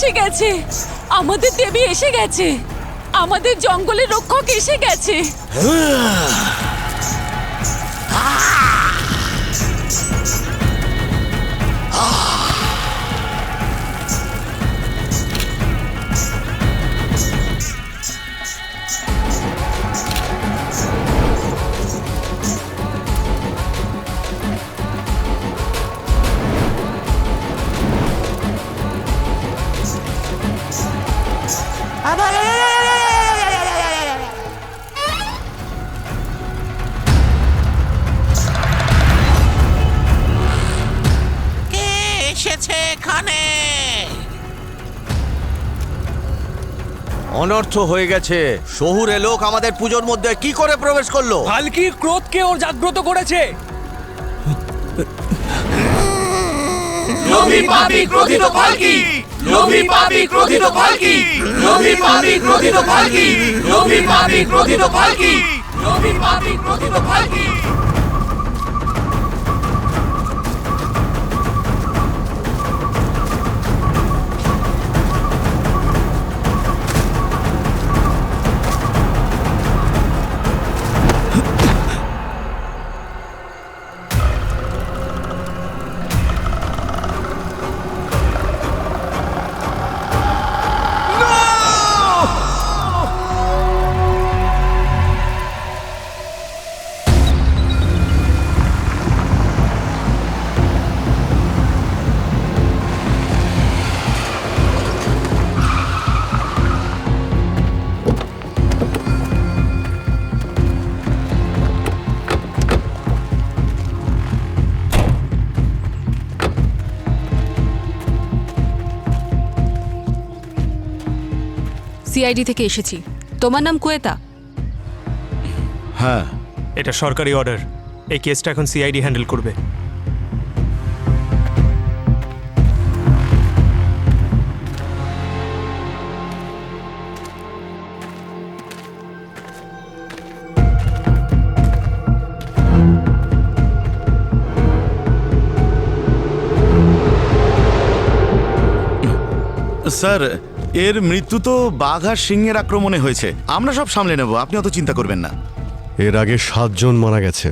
এসে গেছে, আমাদের দেবী এসে গেছে, আমাদের জঙ্গলের রক্ষক এসে গেছে। কে এসেছে এখানে? অনর্থ হয়ে গেছে। শহুরে লোক আমাদের পুজোর মধ্যে কি করে প্রবেশ করলো? ভাল্কির ক্রোধকে ওর জাগ্রত করেছে। লোভী পাপী ক্রোধিত ভাল্কি, লোভী পাপী ক্রোধিত ভাল্কি, লোভী পাপী ক্রোধিত ভাল্কি, লোভী পাপী ক্রোধিত ভাল্কি, লোভী পাপী ক্রোধিত ভাল্কি। সিআইডি থেকে এসেছি। তোমার নাম কুয়েতা? হ্যাঁ, এটা সরকারি অর্ডার। এই কেসটা এখন সিআইডি হ্যান্ডেল করবে। স্যার, এর মৃত্যু তো বাঘ আর সিংহের আক্রমণে হয়েছে। আমরা সব সামলে নেব, আপনি অত চিন্তা করবেন না। এর আগে 7 জন মারা গেছে।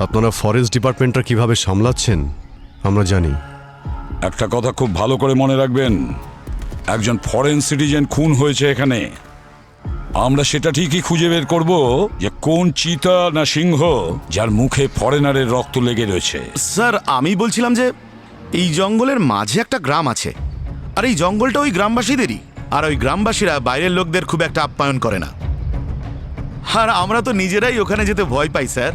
আপনারা ফরেস্ট ডিপার্টমেন্টটা কিভাবে সামলাচ্ছেন আমরা জানি। একটা কথা খুব ভালো করে মনে রাখবেন, একজন ফরেন সিটিজেন খুন হয়েছে এখানে। আমরা সেটা ঠিকই খুঁজে বের করব যে কোন চিতা না সিংহ যার মুখে ফরেনারের রক্ত লেগে রয়েছে। স্যার, আমি বলছিলাম যে এই জঙ্গলের মাঝে একটা গ্রাম আছে, আর এই জঙ্গলটা ওই গ্রামবাসীদেরই। আর ওই গ্রামবাসীরা বাইরের লোকদের খুব একটা আপ্যায়ন করে না, আর আমরা তো নিজেরাই ওখানে যেতে ভয় পাই স্যার।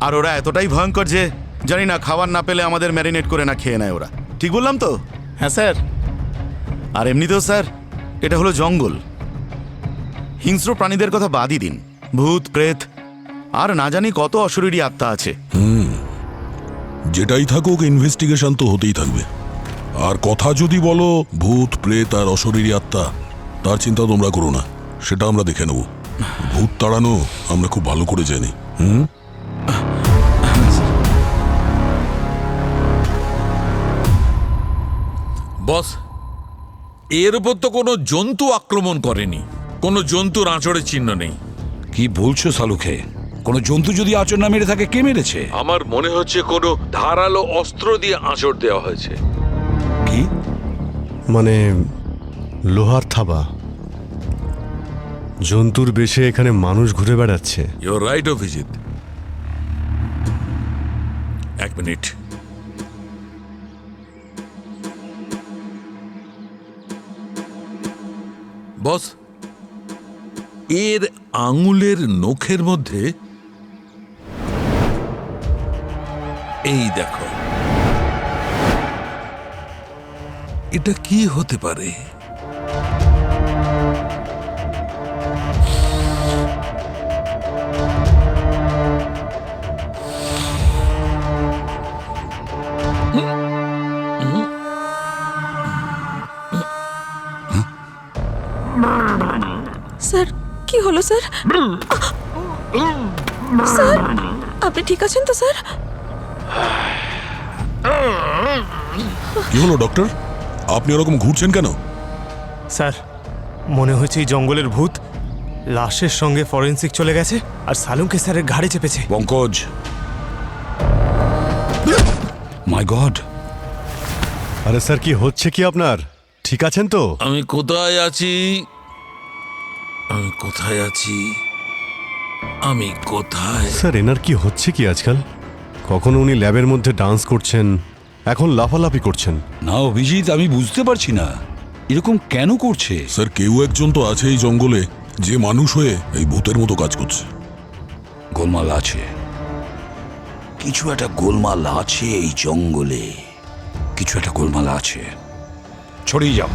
আর ওরা এতটাই ভয়ঙ্কর যে জানি না, খাবার না পেলে আমাদের ম্যারিনেট করে না খেয়ে নেয় ওরা। ঠিক বললাম তো? হ্যাঁ স্যার। আর এমনিতেও স্যার, এটা হলো জঙ্গল। হিংস্র প্রাণীদের কথা বাদই দিন, ভূত প্রেত আর না জানি কত অশরীরী আত্মা আছে। যেটাই থাকুক, ইনভেস্টিগেশন তো হতেই থাকবে। আর কথা যদি বলো ভূত প্রেত আর অশরীরী আত্মা, তার চিন্তা তোমরা করো না, সেটা আমরা দেখে নেব। ভূত তাড়ানো আমরা খুব ভালো করে জানি। বস, এর উপর তো কোনো জন্তু আক্রমণ করেনি, কোনো জন্তুর আঁচড়ের চিহ্ন নেই। কি বলছো সালুখে? কোনো জন্তু যদি আঁচড় না মেরে থাকে, কে মেরেছে? আমার মনে হচ্ছে কোনো ধারালো অস্ত্র দিয়ে আঁচড় দেওয়া হয়েছে। কি মানে লোহার থাবা। জন্তুর বেশে এখানে মানুষ ঘুরে বেড়াচ্ছে। Your right Abhijit. এক মিনিট। বস, এর আঙুলের নখের মধ্যে এই দেখো, এটা কি হতে পারে? স্যার, কি হলো স্যার? স্যার, আপনি ঠিক আছেন তো স্যার? কি হলো ডক্টর? আপনি ওরকম ঘুরছেন কেন? স্যার মনে হয়েছে এই জঙ্গলের ভূত লাশের সঙ্গে ফরেন্সিক চলে গেছে আর সালুমকে স্যারের ঘাড়ে চেপেছে। পঙ্কজ, মাই গড, আরে স্যার কি হচ্ছে কি আপনার? ঠিক আছেন তো? আমি কোথায় আছি? আমি কোথায় আছি? আমি কোথায়? স্যার এনার কি হচ্ছে কি আজকাল? কখনো উনি ল্যাবের মধ্যে ডান্স করছেন, এখন লাফালাফি করছেন। না অভিজিৎ, আমি বুঝতে পারছি না এরকম কেন করছে। স্যার কেউ একজন তো আছে এই জঙ্গলে যে মানুষ হয়ে এই ভূতের মতো কাজ করছে। গোলমাল আছে, কিছু একটা গোলমাল আছে এই জঙ্গলে, কিছু একটা গোলমাল আছে। ছড়িয়ে যাও।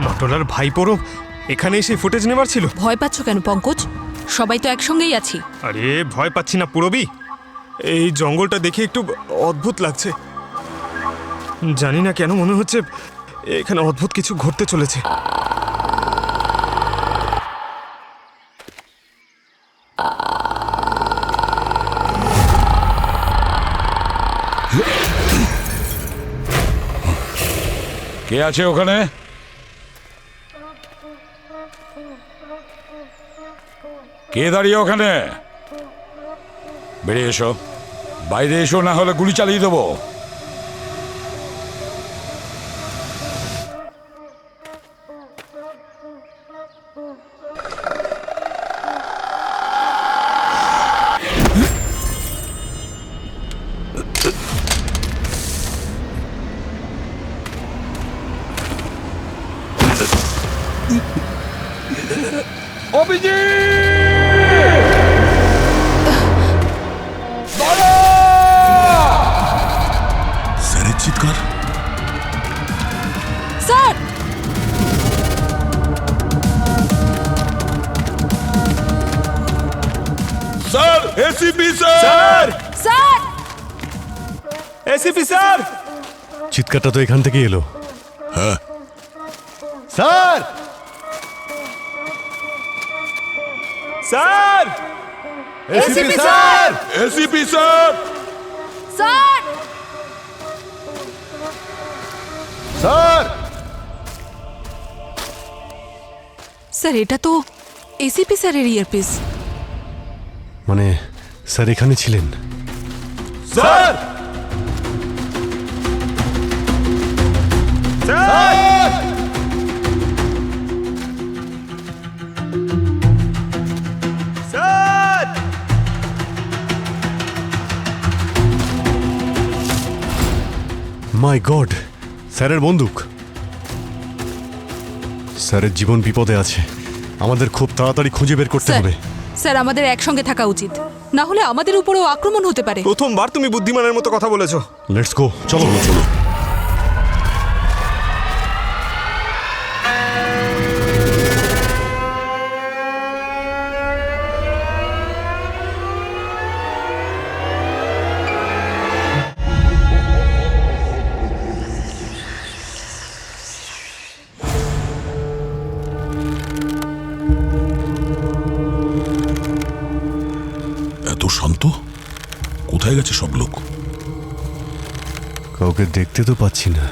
মটোলার ভাইপোরও এখানে এসে ফুটেজ নেবার ছিল। ভয় পাচ্ছ কেন পঙ্কজ? সবাই তো একসঙ্গেই আছি। আরে ভয় পাচ্ছি না পুরবি, এই জঙ্গলটা দেখে একটু অদ্ভুত লাগছে। জানি না কেন মনে হচ্ছে এখানে অদ্ভুত কিছু ঘটতে চলেছে। কে আছে ওখানে? কে দাঁড়িয়ে ওখানে? বেরিয়ে এসো, বাইরে এসো, না হলে গুলি চালিয়ে দেবো। স্যারের চিৎকার। Sir sir, ACP sir. Sir ACP sir! চিৎকারটা তো এখান থেকে এলো। হ্যাঁ, sir! Sir! ACP sir! ACP sir. Sir sir! Sir এটা তো এসিপি স্যারের ইয়ারপিস। মানে স্যার এখানে ছিলেন? Sir, sir! মাই গড, স্যারের বন্দুক। স্যারের জীবন বিপদে আছে, আমাদের খুব তাড়াতাড়ি খুঁজে বের করতে স্যার হবে। স্যার আমাদের একসঙ্গে থাকা উচিত, না হলে আমাদের উপরেও আক্রমণ হতে পারে। প্রথমবার তুমি বুদ্ধিমানের মতো কথা বলেছো। লেটস গো, চলো চলো। এত শান্ত, কোথায় গেছে সব লোক? কাউকে দেখতে তো পাচ্ছি না।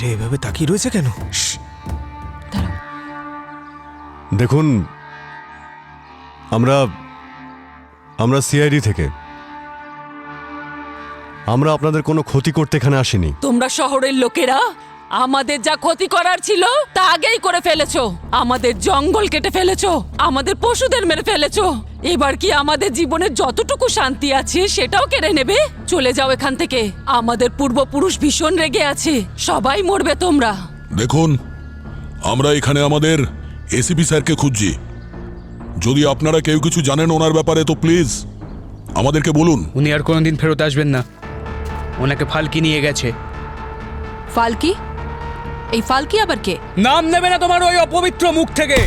এরা এভাবে তাকিয়ে রয়েছে কেন? দেখুন, আমরা সিআইডি থেকে। আমরা আপনাদের কোনো ক্ষতি করতে এখানে আসিনি। তোমরা শহরের লোকেরা আমাদের যা ক্ষতি করার ছিল তা আগেই করে ফেলেছো। আমাদের জঙ্গল কেটে ফেলেছো, আমাদের পশুদের মেরে ফেলেছো। এবার কি আমাদের জীবনের যতটুকু শান্তি আছে সেটাও কেড়ে নেবে? চলে যাও এখান থেকে। আমাদের পূর্বপুরুষ ভীষণ রেগে আছে, সবাই মরবে তোমরা। দেখুন, আমরা এখানে আমাদের এসিপি স্যারকে খুঁজছি। যদি আপনারা কেউ কিছু জানেন ওনার ব্যাপারে তো প্লিজ আমাদেরকে বলুন। উনি আর কোনোদিন ফেরত আসবেন না, ওনাকে ফালকি নিয়ে গেছে। ফালকি? এই ফালকি আবার কে? নাম নেবে না তোমার ওই অপবিত্র মুখ থেকে।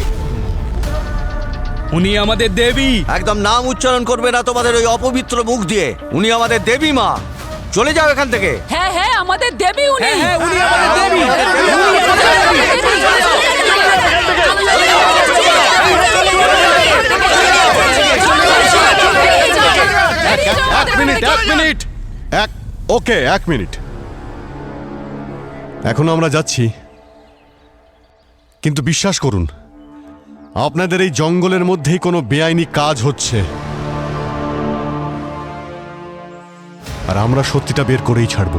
উনি আমাদের দেবী। একদম নাম উচ্চারণ করবে না তোমাদের ওই অপবিত্র মুখ দিয়ে। উনি আমাদের দেবী মা। চলে যাও এখান থেকে। হ্যাঁ হ্যাঁ, আমাদের দেবী উনি। হ্যাঁ হ্যাঁ, উনি আমাদের দেবী। এক মিনিট। এখন আমরা যাচ্ছি, কিন্তু বিশ্বাস করুন, আপনাদের এই জঙ্গলের মধ্যেই কোনো বেআইনি কাজ হচ্ছে, আর আমরা সত্যিটা বের করেই ছাড়ব।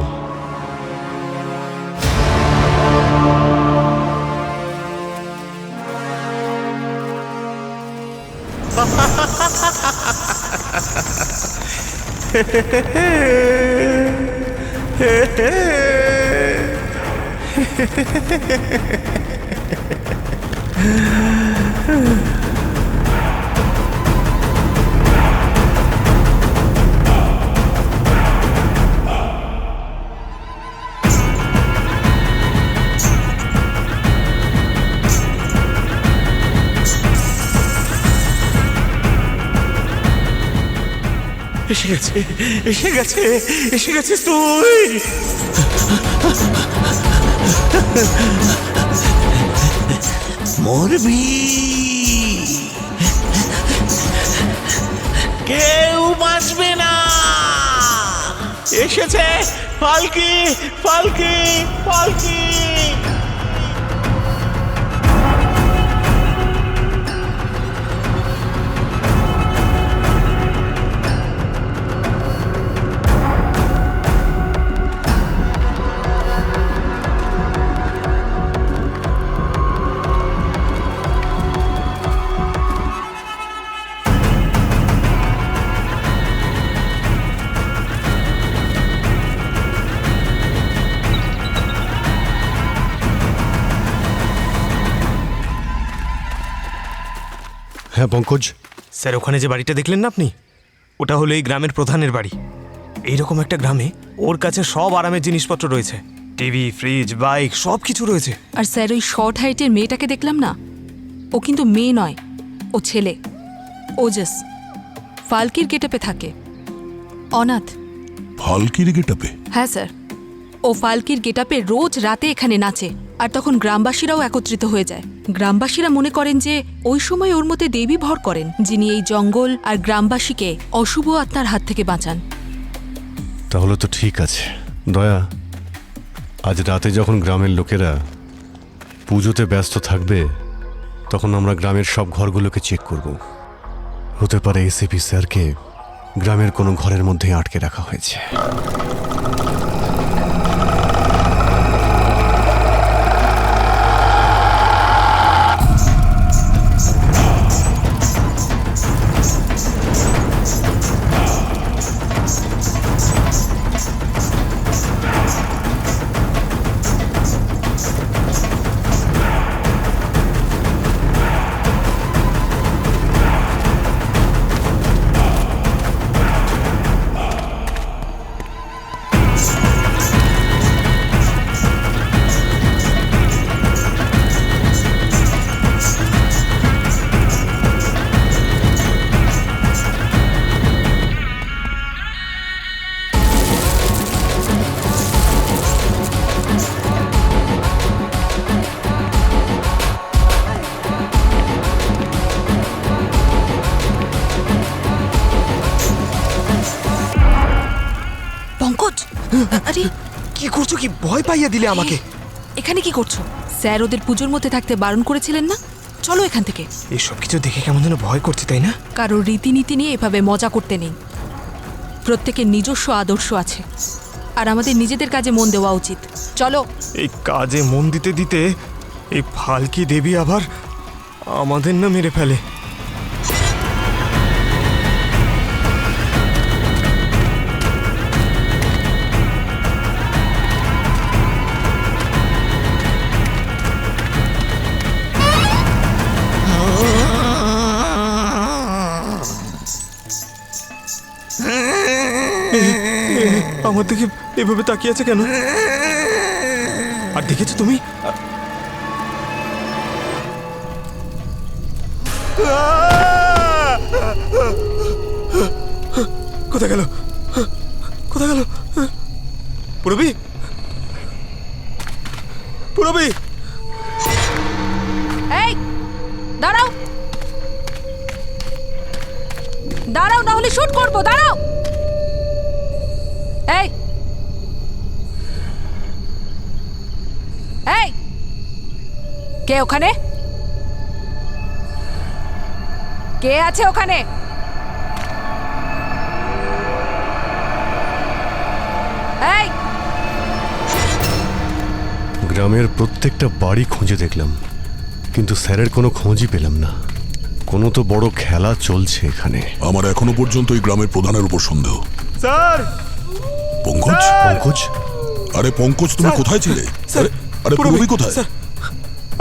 এসে গেছে, এসে গেছে, এসে গেছিস তুই। মরবি, কেউ বাঁচবে না। এসেছে ফালকি, ফালকি, ফালকি। হ্যাঁ পঙ্কজ স্যার, ওখানে যে বাড়িটা দেখলেন না আপনি, ওটা হলো এই গ্রামের প্রধানের বাড়ি। এইরকম একটা গ্রামে ওর কাছে সব আরামের জিনিসপত্র রয়েছে, টিভি, ফ্রিজ, বাইক, সব কিছু রয়েছে। আর স্যার, ওই শর্ট হাইটের মেয়েটাকে দেখলাম না, ও কিন্তু মেয়ে নয়, ও ছেলে। ওজস ফালকির গেটআপে থাকে, অনাথ। ফালকির গেটআপে? হ্যাঁ স্যার, ও ফালকির গেটআপে রোজ রাতে এখানে নাচে, আর তখন গ্রামবাসীরাও একত্রিত হয়ে যায়। গ্রামবাসীরা মনে করেন যে ওই সময় ওর মধ্যে দেবী ভর করেন, যিনি এই জঙ্গল আর গ্রামবাসীকে অশুভ আত্মার হাত থেকে বাঁচান। তাহলে তো ঠিক আছে দয়া। আজ রাতে যখন গ্রামের লোকেরা পুজোতে ব্যস্ত থাকবে, তখন আমরা গ্রামের সব ঘরগুলোকে চেক করব। হতে পারে এসিপি স্যারকে গ্রামের কোনো ঘরের মধ্যেই আটকে রাখা হয়েছে। পঙ্কজ, আরে কি করছো? কি ভয় পাইয়া দিলে আমাকে? এখানে কি করছো? স্যার ওদের পুজোর মধ্যে থাকতে বারণ করেছিলেন না? চলো এখান থেকে। এসব কিছু দেখে কেমন যেন ভয় করছে, তাই না? কারোর রীতিনীতি নিয়ে এভাবে মজা করতে নেই। প্রত্যেকের নিজস্ব আদর্শ আছে, আর আমাদের নিজেদের কাজে মন দেওয়া উচিত। চলো। এই কাজে মন দিতে দিতে এই ফালকি দেবী আবার আমাদের না মেরে ফেলে। আমার দিকে এভাবে তাকিয়ে আছে কেন? আর দেখেছো তুমি? কোথায় গেল? কোথায় গেল? পুরবি, পুরবি! এই দাঁড়াও, দাঁড়াও, না হলে শুট করবো। দাঁড়াও। এই এই, কে ওখানে? কে আছে ওখানে? এই, গ্রামের প্রত্যেকটা বাড়ি খুঁজে দেখলাম, কিন্তু স্যারের কোনো খোঁজই পেলাম না। কোনো তো বড় খেলা চলছে এখানে। আমার এখনো পর্যন্ত এই গ্রামের প্রধানের উপর সন্দেহ। স্যার! পঙ্কজ? পঙ্কজ? আরে পঙ্কজ, তুমি কোথায় ছিলে? আরে পুরবি কোথায়? স্যার,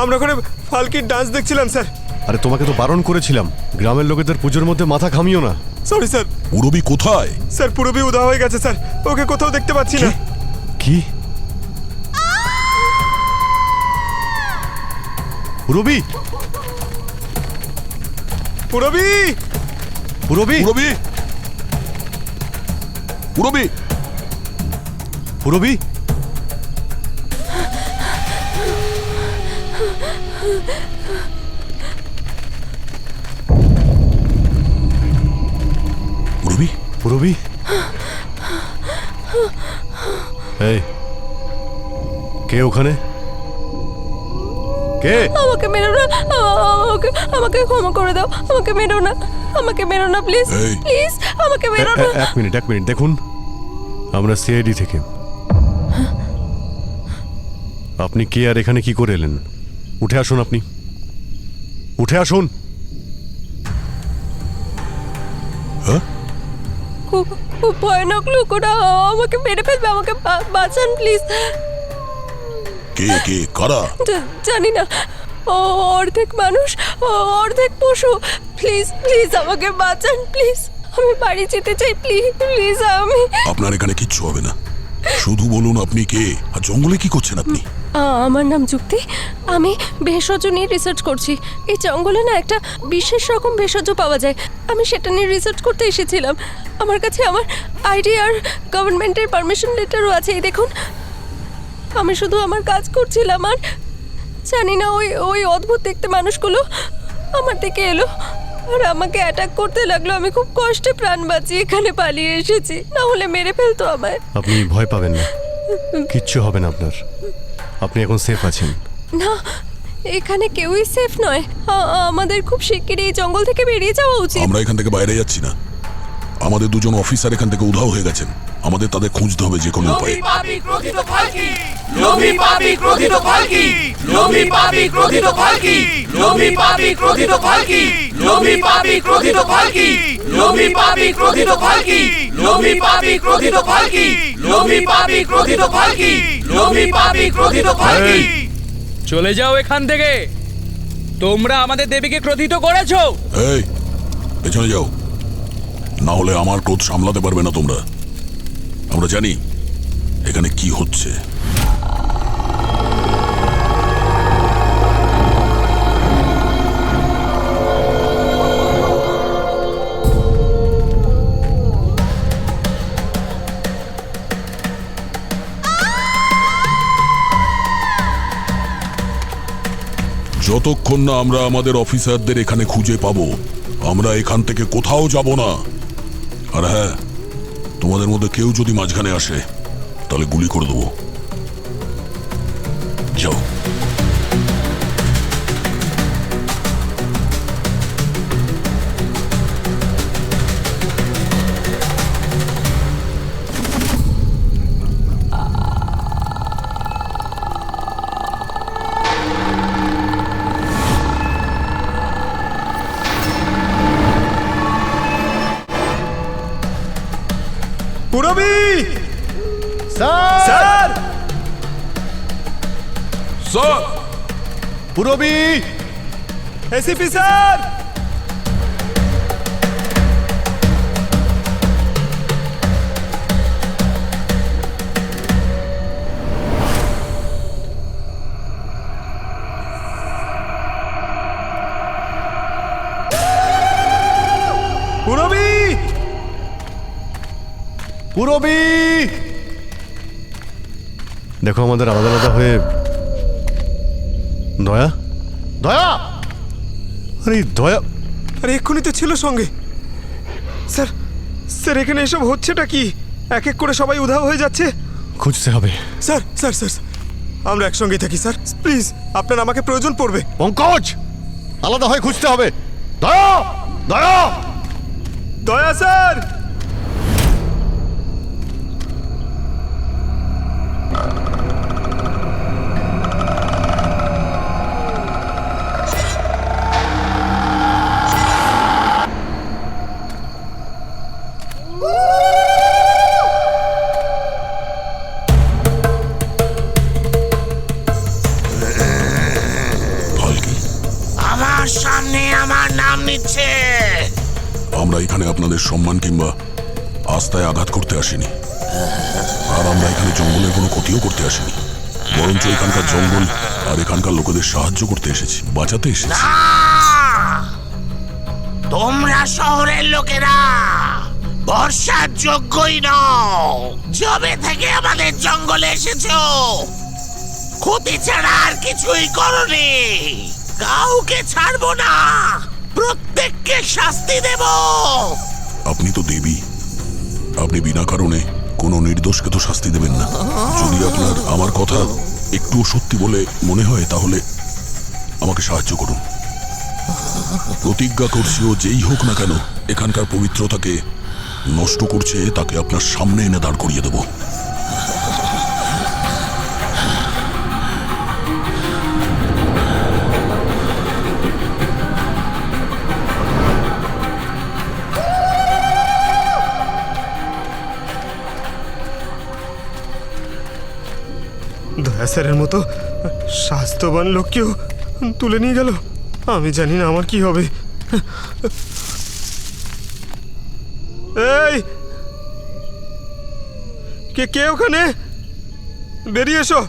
আমরা ওখানে ফালকির ডান্স দেখছিলাম স্যার। আরে তোমাকে তো বারণ করেছিলাম, গ্রামের লোকেদের পুজোর মধ্যে মাথা ঘামিও না। Sorry sir. পুরবি কোথায়? স্যার পুরবি উদা হয়ে গেছে স্যার, ওকে কোথাও দেখতে পাচ্ছি না। কি? পুরবি? পুরবি! পুরবি? পুরবি? পুরবি? পুরবি? পুরবি? পুরবি? এই, কে ওখানে? কে? আমাকে মেরো না, আমাকে ক্ষমা করে দাও। আমাকে মেরো না, আমাকে মেরো না প্লিজ, প্লিজ আমাকে মেরো না। এক মিনিট দেখুন, আমরা সিআইডি থেকে। আপনি কে আর এখানে কি করে এলেন? উঠে আসুন, আপনি উঠে আসুন। হ্যাঁ? খুব খুব ভয়ানক লোক ওরা, আমাকে মেরে ফেলবে। আমাকে বাঁচান প্লিজ। কে কে কারা? জানি না, অর্ধেক মানুষ অর্ধেক পশু। প্লিজ প্লিজ আমাকে বাঁচান প্লিজ। আমি বাড়ি যেতে চাই প্লিজ প্লিজ। আমি আপনার এখানে কিচ্ছু হবে না, শুধু বলুন আপনি কে আর জঙ্গলে কি করছেন আপনি? আমার নাম যুক্তি, আমি ভেষজ নিয়ে রিসার্চ করছি। এই জঙ্গলে না একটা বিশেষ রকম ভেষজ পাওয়া যায়, আমি সেটা নিয়ে রিসার্চ করতে এসেছিলাম। আমার কাছে আমার আইডি আর গভর্নমেন্টের পারমিশন লেটারও আছে। এই দেখুন, আমি শুধু আমার কাজ করছিলাম, আর জানি না ওই অদ্ভুত দেখতে মানুষগুলো আমার দিকে এলো আর আমাকে অ্যাটাক করতে লাগলো। আমি খুব কষ্টে প্রাণ বাঁচিয়ে এখানে পালিয়ে এসেছি, না হলে মেরে ফেলতো আমায়। আপনি ভয় পাবেন না, কিচ্ছু হবে না আপনার। আপনি এখন সেফ আছেন। না, এখানে কেউই সেফ নয়। আমাদের খুব শিগগিরই এই জঙ্গল থেকে বেরিয়ে যাওয়া উচিত। আমরা এখান থেকে বাইরে যাচ্ছি না, আমাদের দুজন অফিসার এখান থেকে উধাও হয়ে গেছেন। আমাদের তাদের খুঁজতে হবে যে কোনো উপায়ে। লোভী পাপী ক্রোধিত ফালকি, লোভী পাপী ক্রোধিত ফালকি, লোভী পাপী ক্রোধিত ফালকি, লোভী পাপী ক্রোধিত ফালকি, লোভী পাপী ক্রোধিত ফালকি, লোভী পাপী ক্রোধিত ফালকি, লোভী পাপী ক্রোধিত ফালকি, লোভী পাপী ক্রোধিত ফালকি। চলে যাও এখান থেকে, তোমরা আমাদের দেবীকে ক্রোধিত করেছো। এই, পেছনে যাও, না হলে আমার ক্রোধ সামলাতে পারবে না তোমরা। আমরা জানি এখানে কি হচ্ছে। যতক্ষণ না আমরা আমাদের অফিসারদের এখানে খুঁজে পাবো, আমরা এখান থেকে কোথাও যাব না। আর হ্যাঁ, তোমাদের মধ্যে কেউ যদি মাঝখানে আসে তাহলে গুলি করে দেবো। যাও। পুরবি স্যার স্যার, পুরবি এসিপি স্যার পুরবি পুরবি দেখো আমাদের আলাদা আলাদা হয়ে দয়া দয়া আরে দয়া আরে এক্ষুনি তো ছিল সঙ্গে। স্যার স্যার এখানে এসব হচ্ছেটা কি? এক এক করে সবাই উধাও হয়ে যাচ্ছে। খুঁজতে হবে। স্যার স্যার স্যার আমরা একসঙ্গেই থাকি স্যার, প্লিজ আপনার আমাকে প্রয়োজন পড়বে। পঙ্কজ আলাদা হয়ে খুঁজতে হবে। দয়া দয়া দয়া স্যার আমার সামনে আমার নাম নিচ্ছে। আমরা এখানে আপনাদের সম্মান কিংবা আস্থায় আঘাত করতে আসিনি, আর আমরা এখানে জঙ্গলের কোনো ক্ষতিও করতে আসিনি, বরঞ্চ এখানকার জঙ্গল আর এখানকার লোকেদের সাহায্য করতে এসেছি, বাঁচাতে এসেছি। তোমরা শহরের লোকেরা বর্ষার যোগ্যই নও। যবে থেকে আমাদের জঙ্গলে এসেছো ক্ষতি ছাড়া আর কিছুই করনি। কাউকে ছাড়বো না, প্রত্যেককে শাস্তি দেব। আপনি তো দেবী, আপনি বিনা কারণে কোনো নির্দোষকে তো শাস্তি দেবেন না। যদি আপনার আমার কথা একটু সত্যি বলে মনে হয় তাহলে আমাকে সাহায্য করুন। প্রতিজ্ঞা করছি ও যেই হোক না কেন এখানকার পবিত্রতাকে নষ্ট করছে তাকে আপনার সামনে এনে দাঁড় করিয়ে দেব। দয়া স্যারের মতো স্বাস্থ্যবান লোককেও তুলে নিয়ে গেল। আমি জানি না আমার কি হবে। এই কে ওখানে? বেরিয়ে এসো।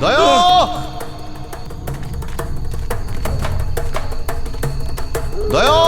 দয়া দয়া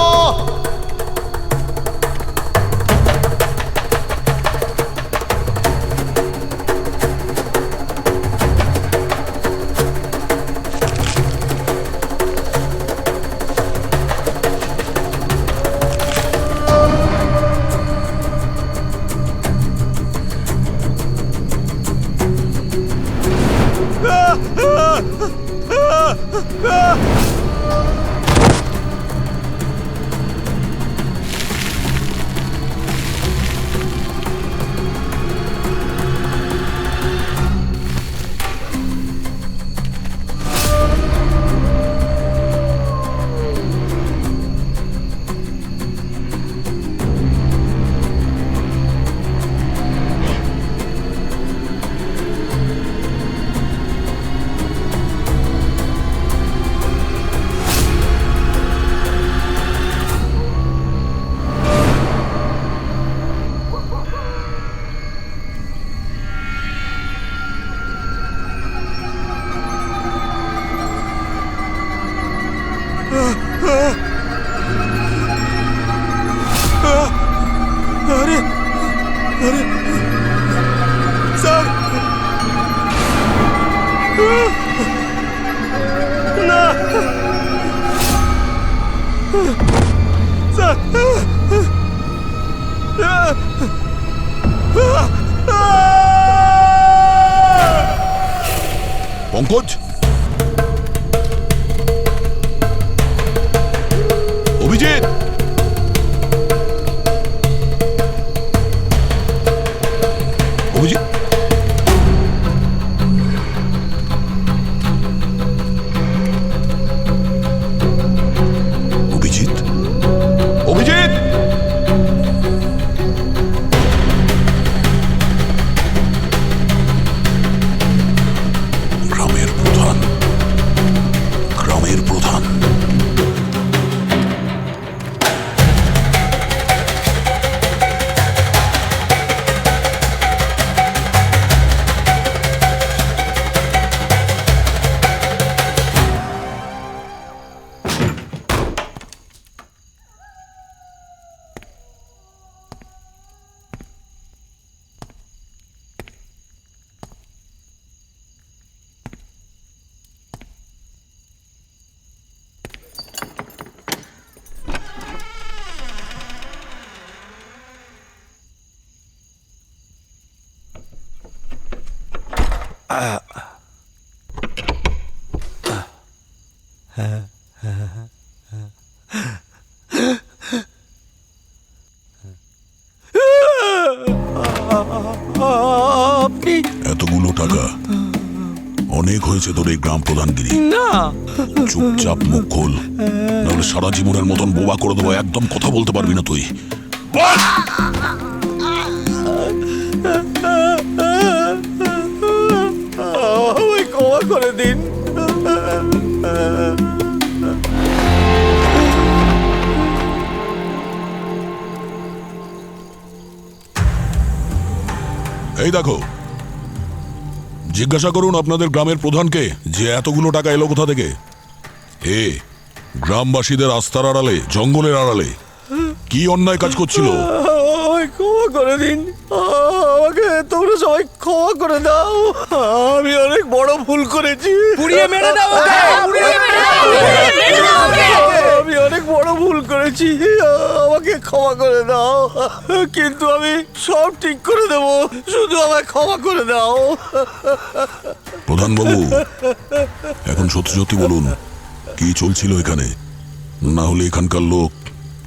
আরে আরে স্যার না পঙ্কজ, অভিজিৎ, অভিজিৎ, অভিজিৎ, অভিজিৎ, গ্রামের প্রধান, গ্রামের প্রধান। আপনি এতগুলো টাকা অনেক হয়েছে তোর এই গ্রাম প্রধানগিরি। না, চুপচাপ মুখ খোল, নাহলে সারা জীবনের মতন বোবা করে দেবো। একদম কথা বলতে পারবি না তুই। আমায় ক্ষমা করে দিন। এই দেখো, জিজ্ঞাসা করুন আপনাদের গ্রামের প্রধানকে যে এতগুলো টাকা এলো কোথা থেকে। গ্রামবাসীদের আস্থার আড়ালে, জঙ্গলের আড়ালে কি অন্যায় কাজ করছিল। আমায় ক্ষমা করে দিন, আমাকে তোমরা সবাই ক্ষমা করে দাও। আমি অনেক বড় ভুল করেছি। পুড়িয়ে মেরে দাও ওকে! আমি অনেক বড় ভুল করেছি, আমাকে ক্ষমা করে দাও। কিন্তু আমি সব ঠিক করে দেব, শুধু আমায় ক্ষমা করে দাও। প্রধান বাবু, এখন সত্যি সত্যি বলুন কি চলছিল এখানে, না হলে এখানকার লোক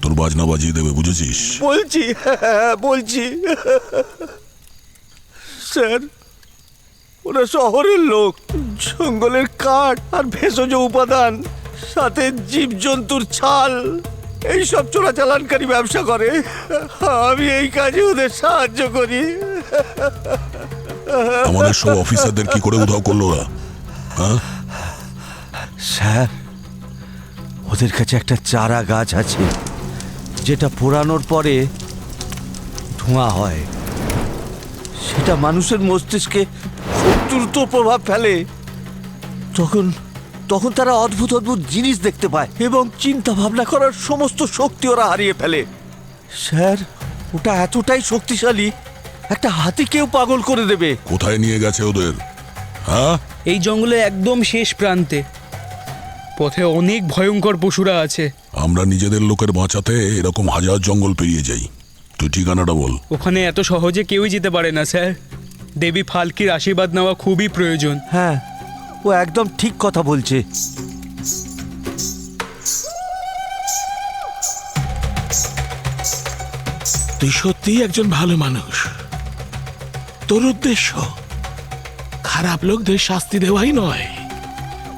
তোর বাজনা বাজিয়ে দেবে, বুঝেছিস? বলছি, বলছি স্যার, ওরা শহরের লোক, জঙ্গলের কাঠ আর ভেষজ উপাদান, সাথে জীবজন্তুর ছাল, এইসব চোরাচালানকারী ব্যবসা করে। আমি এই কাজে ওদের সাহায্য করি। আমাদের সব অফিসারদের কি করে উধাও করলো ওরা? হ্যাঁ স্যার, ওদের কাছে একটা চারা গাছ আছে যেটা পোড়ানোর পরে ধোঁয়া হয়। সেটা মানুষের মস্তিষ্কে খুব দ্রুত প্রভাব ফেলে। তখন তখন তারা অদ্ভুত অদ্ভুত জিনিস দেখতে পায় এবং চিন্তা ভাবনা করার সমস্ত শক্তি ওরা হারিয়ে ফেলে। স্যার, ওটা এতটাই শক্তিশালী, একটা হাতিকেও পাগল করে দেবে। কোথায় নিয়ে গেছে ওদের? হ্যাঁ, এই জঙ্গলে একদম শেষ প্রান্তে, পথে অনেক ভয়ঙ্কর পশুরা আছে। আমরা নিজেদের লোকের বাঁচাতে এরকম হাজার জঙ্গল পেরিয়ে যাই। তুই ঠিকানাটা বল। ওখানে এত সহজে কেউই যেতে পারে না স্যার। দেবী ফালকির আশীর্বাদ নেওয়া খুবই প্রয়োজন। হ্যাঁ, ও একদম ঠিক কথা বলছে। তুই সত্যিই একজন ভালো মানুষ। তোর উদ্দেশ্য খারাপ লোকদের শাস্তি দেওয়াই নয়,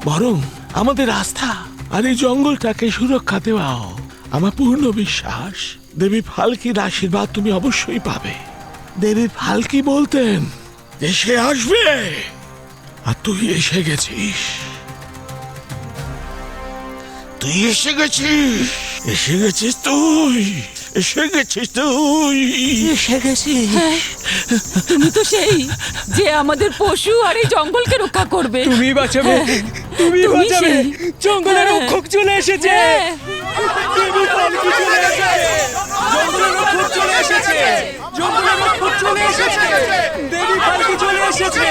বরং আমাদের আস্থা আর এই জঙ্গলটাকে সুরক্ষা দেওয়াও। আমার পূর্ণ বিশ্বাস দেবী ফালকির আশীর্বাদ তুমি অবশ্যই পাবে। দেবী ফালকি বলতেন যে সে আসবে, আর তুই এসে গেছিস। তুই এসে গেছিস, এসে গেছিস তুই, এসে গেছিস তুই, এসে গেছিস। তুমি তো সেই যে আমাদের পশু আর এই জঙ্গলকে রক্ষা করবে। তুমি বাঁচাবে, তুমি বাঁচাবে। জঙ্গলের রক্ষক চলে এসেছে। দেবী ফালকি চলে এসেছে। জঙ্গলের রক্ষক চলে এসেছে। জঙ্গলের রক্ষক চলে এসেছে। দেবী ফালকি চলে এসেছে।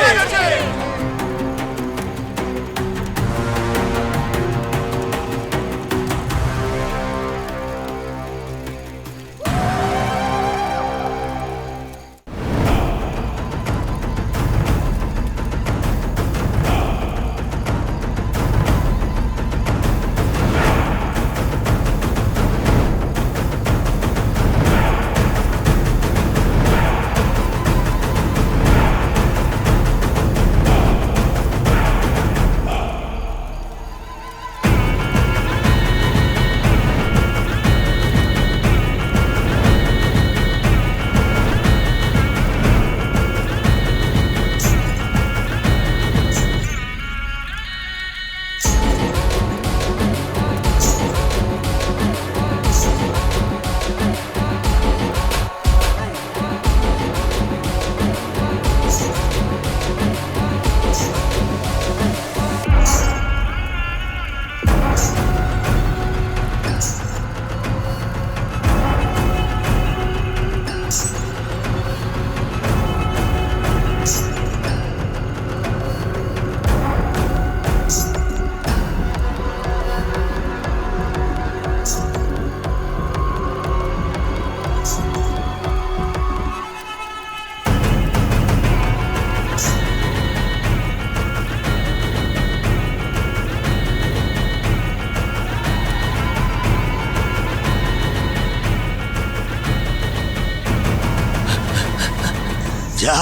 যা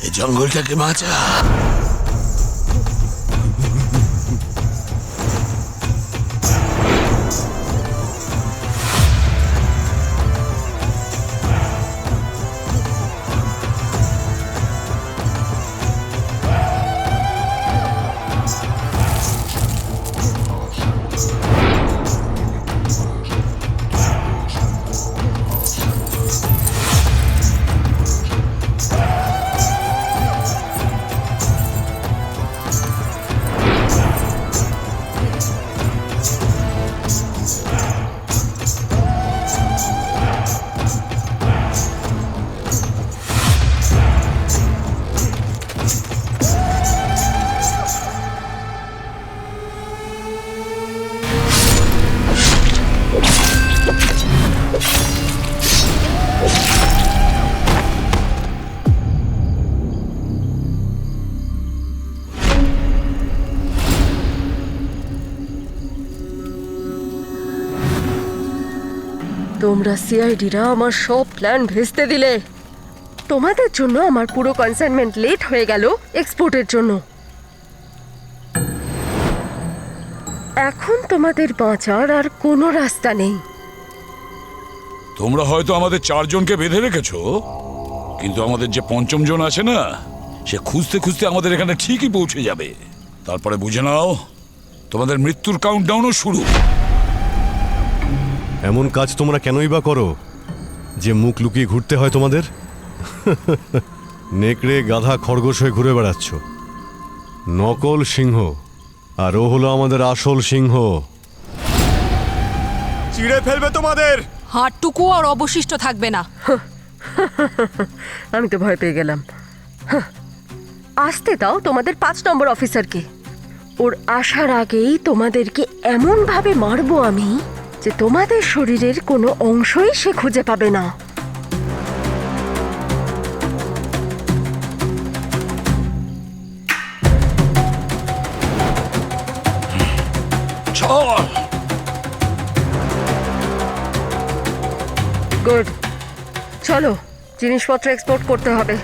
এই জঙ্গলটাকে বাঁচা। তোমরা সিআইডিরা আমার সব প্ল্যান ভেস্তে দিলে। তোমাদের জন্য আমার পুরো কনসাইনমেন্ট লেট হয়ে গেল এক্সপোর্টের জন্য। এখন তোমাদের বাঁচার আর কোনো রাস্তা নেই। তোমরা হয়তো আমাদের 4 জনকে বেঁধে রেখেছো, কিন্তু আমাদের যে 5ম জন আছে না, সে খুঁজতে খুঁজতে আমাদের এখানে ঠিকই পৌঁছে যাবে। তারপরে বুঝে নাও তোমাদের মৃত্যুর কাউন্টডাউনও শুরু। এমন কাজ তোমরা কেনই বা করো যে মুখ লুকিয়ে ঘুরতে হয় তোমাদের? নেকড়ে গাধা খরগোশ হয়ে ঘুরে বেড়াচ্ছ। নকল সিংহ আর ও হলো আমাদের আসল সিংহ। চিড়ে ফেলবে তোমাদের। হাড়টুকু আর অবশিষ্ট থাকবে না। আমি তো ভয় পেয়ে গেলাম। আসতে দাও তোমাদের 5 নম্বর অফিসারকে। ওর আসার আগেই তোমাদেরকে এমন ভাবে মারবো আমি যে তোমাদের শরীরের কোনো অংশই সে খুঁজে পাবে না। গুড, চলো জিনিসপত্র এক্সপোর্ট করতে হবে।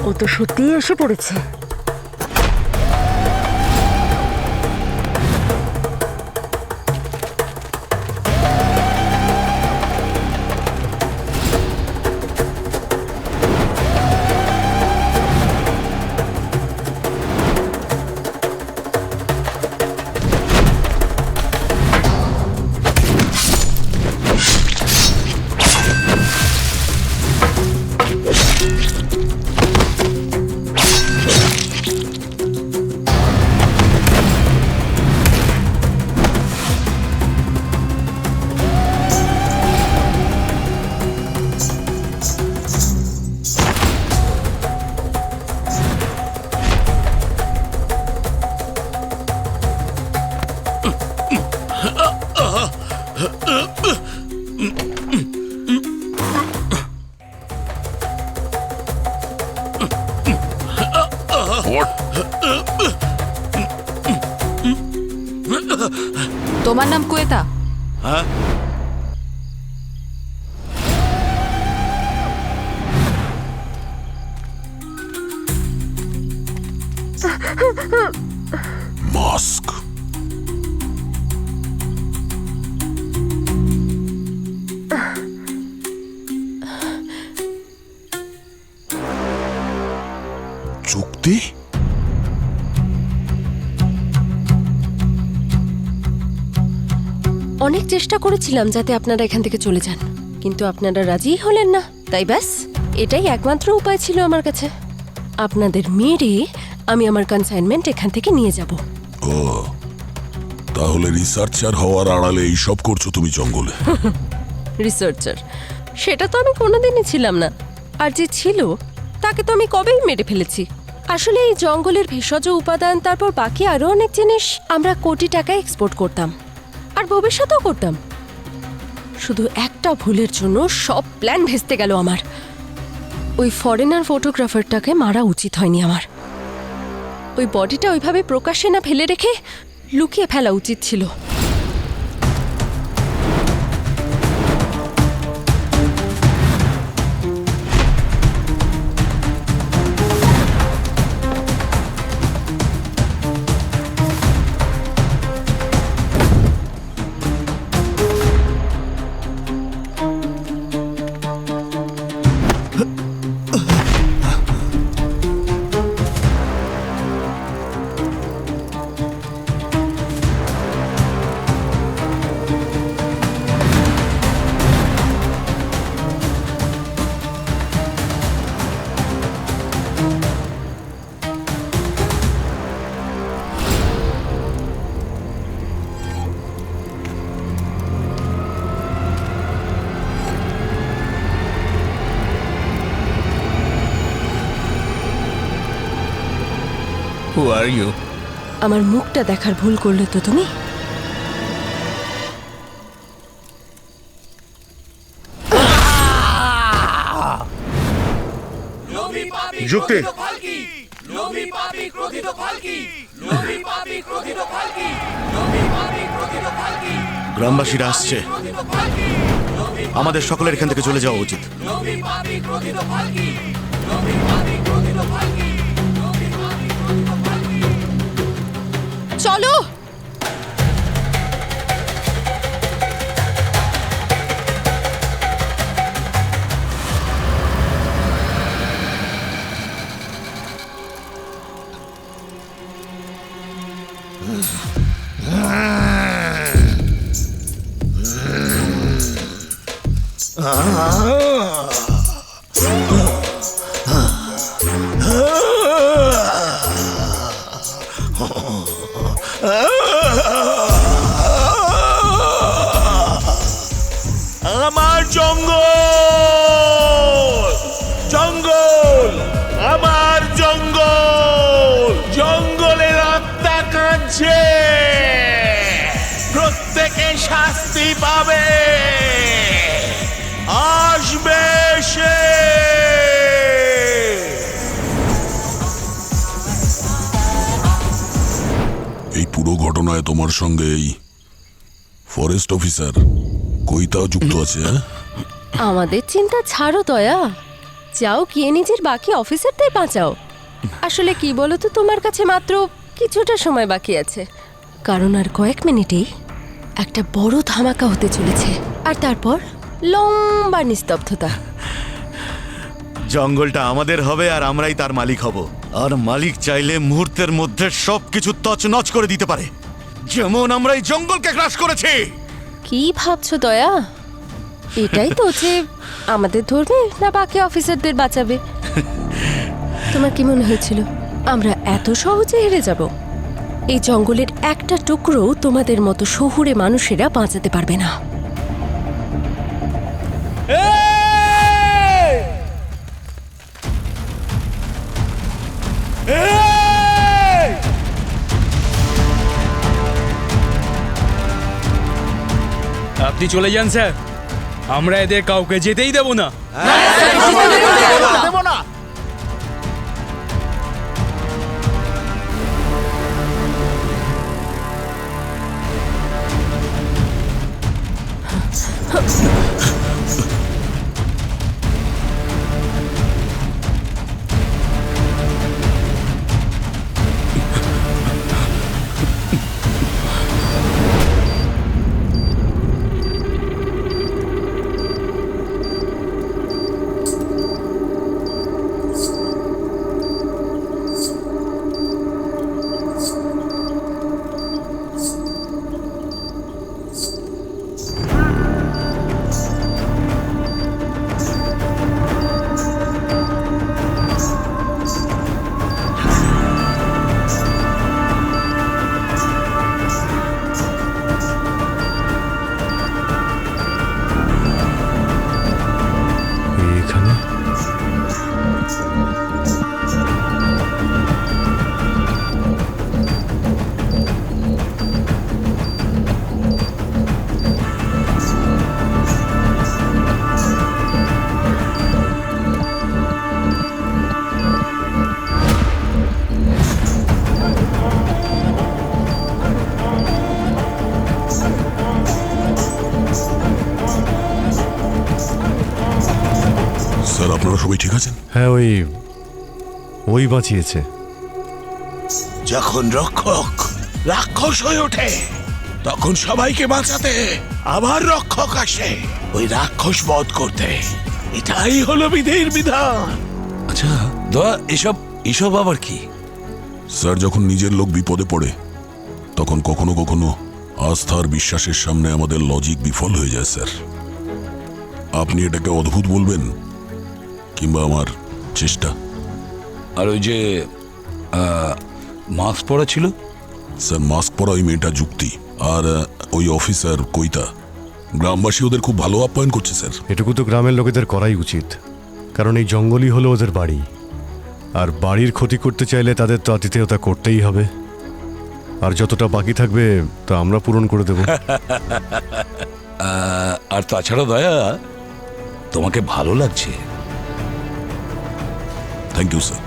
ও তো সত্যিই এসে পড়েছে। তোমার নাম কুয়েতা? হ্যাঁ, মাস্ক। চুক্তি? অনেক চেষ্টা করেছিলাম যাতে আপনারা এখান থেকে চলে যান, কিন্তু আপনারা রাজিই হলেন না, তাই ব্যাস এটাই একমাত্র উপায় ছিল আমার কাছে। আপনাদের মেরে আমি আমার কনসাইনমেন্ট এখান থেকে নিয়ে যাব। ও, তাহলে রিসার্চার হওয়ার আড়ালে এইসব করছো তুমি জঙ্গলে? রিসার্চার সেটা তো আমি কোনোদিনই ছিলাম না, আর যে ছিল তাকে তো আমি কবেই মেরে ফেলেছি। আসলে এই জঙ্গলের ভেষজ উপাদান, তারপর বাকি আরও অনেক জিনিস আমরা কোটি টাকায় এক্সপোর্ট করতাম, আর ভবিষ্যতেও করতাম। শুধু একটা ভুলের জন্য সব প্ল্যান ভেস্তে গেল আমার। ওই ফরেনার ফটোগ্রাফারটাকে মারা উচিত হয়নি আমার। ওই বডিটা ওইভাবে প্রকাশ্যে না ফেলে রেখে লুকিয়ে ফেলা উচিত ছিল। Who are you? আমার মুখটা দেখার ভুল করলে তো তুমি। যুক্তি। গ্রামবাসীরা আসছে, আমাদের সকলের এখান থেকে চলে যাওয়া উচিত। চলো। আমার জঙ্গল, জঙ্গল, আমার জঙ্গল, জঙ্গলের আত্মা কাঁদছে, প্রত্যেকে শাস্তি পাবে, আসবে সে। এই পুরো ঘটনায় তোমার সঙ্গে এই ফরেস্ট অফিসার কইতাও যুক্ত আছে? আমাদের চিন্তা ছাড়ো দয়া, যাও গিয়ে নিজের বাকি অফিসারদের বাঁচাও। আসলে কি বলো তো, তোমার কাছে মাত্র কিছুটা সময় বাকি আছে, কারণ আর কয়েক মিনিটেই একটা বড় ধামাকা হতে চলেছে, আর তারপর লম্বা নিস্তব্ধতা। জঙ্গলটা আমাদের হবে আর আমরাই তার মালিক হব। আর মালিক চাইলে মুহূর্তের মধ্যে সবকিছু তছনছ করে দিতে পারে, যেমন আমরা এই জঙ্গলকে গ্রাস করেছি। কি ভাবছো দয়া? এটাই তো যে আমাদের ধরবে না বাকি অফিসারদের বাঁচাবে? তোমার কি মনে হয়েছিল আমরা এত সহজে হেরে যাব? এই জঙ্গলের একটা টুকরো তোমাদের মতো শহুরে মানুষেরা বাঁচাতে পারবে না। আপনি চলে যান স্যার, আমরা এদের কাউকে যেতেই দেব না। দেব না। সবাই ঠিক আছেন? হ্যাঁ, ওই বাঁচিয়েছে। যখন রক্ষক রাক্ষস হয়ে ওঠে তখন সবাইকে বাঁচাতে আবার রক্ষক আসে ওই রাক্ষস বধ করতে। এটাই হলো বিধির বিধান। আচ্ছা দয়া, এসব আবার কি? স্যার, যখন নিজের লোক বিপদে পড়ে তখন কখনো কখনো আস্থার বিশ্বাসের সামনে আমাদের লজিক বিফল হয়ে যায় স্যার। আপনি এটাকে অদ্ভুত বলবেন কিংবা আমার চেষ্টা। আর ওই যে মাস্ক পরা ছিল? স্যার, মাস্ক পরা ওই মেয়েটা যুক্তি, আর ওই অফিসার কৈতা, গ্রামবাসী ওদের খুব ভালো আপ্যায়ন করছে স্যার। এটুকু তো গ্রামের লোকেদের করাই উচিত, কারণ এই জঙ্গলই হলো ওদের বাড়ি, আর বাড়ির ক্ষতি করতে চাইলে তাদের তো আতিথেয়তা করতেই হবে। আর যতটা বাকি থাকবে তা আমরা পূরণ করে দেব। আর তাছাড়া দয়া, তোমাকে ভালো লাগছে। Thank you sir.